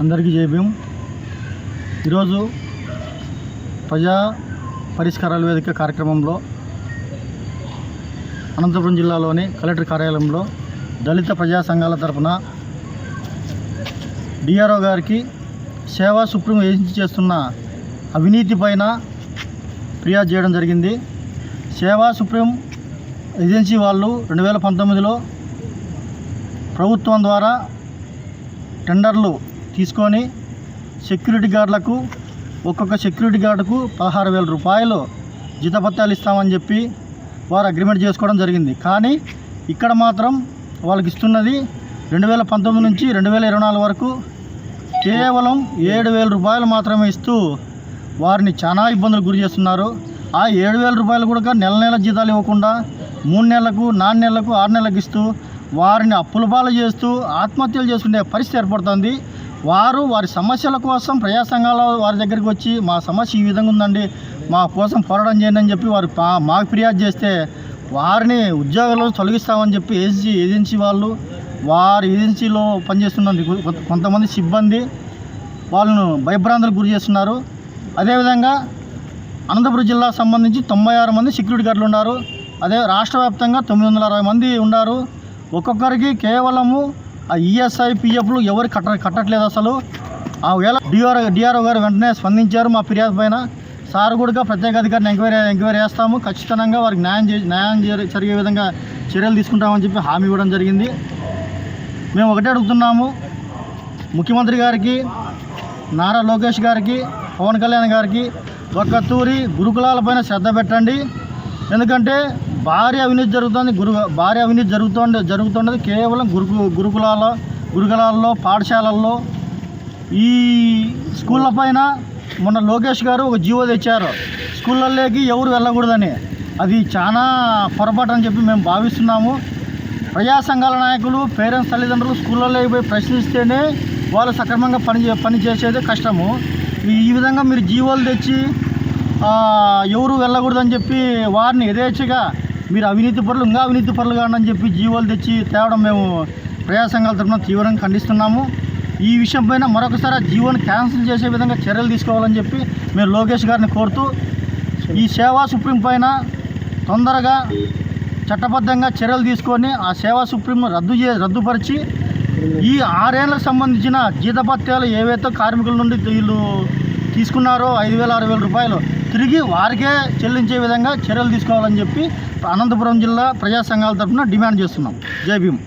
అందరికీ జై భీమ్. ఈరోజు ప్రజా పరిష్కారాల వేదిక కార్యక్రమంలో అనంతపురం జిల్లాలోని కలెక్టర్ కార్యాలయంలో దళిత ప్రజా సంఘాల తరపున డిఆర్ఓ గారికి సేవా సుప్రీం ఏజెన్సీ చేస్తున్న అవినీతి పైన ఫిర్యాదు చేయడం జరిగింది. సేవా సుప్రీం ఏజెన్సీ వాళ్ళు 2019లో ప్రభుత్వం ద్వారా టెండర్లు తీసుకొని సెక్యూరిటీ గార్డులకు ఒక్కొక్క సెక్యూరిటీ గార్డుకు 16,000 రూపాయలు జీతభత్యాలు ఇస్తామని చెప్పి వారు అగ్రిమెంట్ చేసుకోవడం జరిగింది. కానీ ఇక్కడ మాత్రం వాళ్ళకి ఇస్తున్నది 2019 నుంచి 2024 వరకు కేవలం 7,000 రూపాయలు మాత్రమే ఇస్తూ వారిని చాలా ఇబ్బందులు గురి చేస్తున్నారు. ఆ 7,000 రూపాయలు కూడా నెల జీతాలు ఇవ్వకుండా 3 నెలలకు 4 నెలలకు 6 నెలలకు ఇస్తూ వారిని అప్పుల పాలు చేస్తూ ఆత్మహత్యలు చేసుకునే పరిస్థితి ఏర్పడుతుంది. వారి సమస్యల కోసం ప్రజా సంఘాల వారి దగ్గరికి వచ్చి మా సమస్య ఈ విధంగా ఉందండి, మా కోసం పోరాటం చేయండి అని చెప్పి వారు మాకు ఫిర్యాదు చేస్తే వారిని ఉద్యోగాలు తొలగిస్తామని చెప్పి ఏజెన్సీ వాళ్ళు వారి ఏజెన్సీలో పనిచేస్తున్న కొంతమంది సిబ్బంది వాళ్ళను భయభ్రాంతులకు గురి చేస్తున్నారు. అదేవిధంగా అనంతపురం జిల్లాకు సంబంధించి 96 మంది సెక్యూరిటీ గార్డులు ఉన్నారు. అదే రాష్ట్ర వ్యాప్తంగా 960 మంది ఉన్నారు. ఒక్కొక్కరికి కేవలము ఆ ఈఎస్ఐ పిఎఫ్లు ఎవరు కట్టట్లేదు. అసలు ఆ వేళ డిఆర్ఓ గారు వెంటనే స్పందించారు మా ఫిర్యాదు పైన. సార్ కూడా ప్రత్యేక అధికారిని ఎంక్వైరీ చేస్తాము, ఖచ్చితంగా వారికి న్యాయం జరిగే విధంగా చర్యలు తీసుకుంటామని చెప్పి హామీ ఇవ్వడం జరిగింది. మేము ఒకటే అడుగుతున్నాము, ముఖ్యమంత్రి గారికి, నారా లోకేష్ గారికి, పవన్ కళ్యాణ్ గారికి ఒక్కతూరి గురుకులాలపైన శ్రద్ధ పెట్టండి. ఎందుకంటే భారీ అవినీతి జరుగుతున్నది కేవలం గురుకులాల్లో పొరపాటులో ఈ స్కూళ్ళ పైన మొన్న లోకేష్ గారు ఒక జీవో తెచ్చారు, స్కూళ్ళల్లోకి ఎవరు వెళ్ళకూడదని. అది చాలా పొరపాటు అని చెప్పి మేము భావిస్తున్నాము. ప్రజా సంఘాల నాయకులు, పేరెంట్స్, తల్లిదండ్రులు స్కూళ్ళల్లోకి పోయి ప్రశ్నిస్తేనే వాళ్ళు సక్రమంగా పని చేసేదే కష్టము. ఈ విధంగా మీరు జీవోలు తెచ్చి ఎవరు వెళ్ళకూడదని చెప్పి వారిని యథేచ్ఛగా మీరు అవినీతి పరులు కాదని చెప్పి జీవోలు తెచ్చి తేవడం మేము ప్రజా సంఘాల తరఫున తీవ్రంగా ఖండిస్తున్నాము. ఈ విషయం పైన మరొకసారి జీవోని క్యాన్సిల్ చేసే విధంగా చర్యలు తీసుకోవాలని చెప్పి మేము లోకేష్ గారిని కోరుతూ ఈ సేవా సుప్రీం పైన తొందరగా చట్టబద్ధంగా చర్యలు తీసుకొని ఆ సేవా సుప్రీంను రద్దుపరిచి ఈ 6 ఏళ్ళకు సంబంధించిన జీతభత్యాలు ఏవైతే కార్మికుల నుండి వీళ్ళు తీసుకున్నారో 5,000-6,000 రూపాయలు తిరిగి వారికే చెల్లించే విధంగా చర్యలు తీసుకోవాలని చెప్పి అనంతపురం జిల్లా ప్రజా సంఘాల తరఫున డిమాండ్ చేస్తున్నాం. జై భీమ్.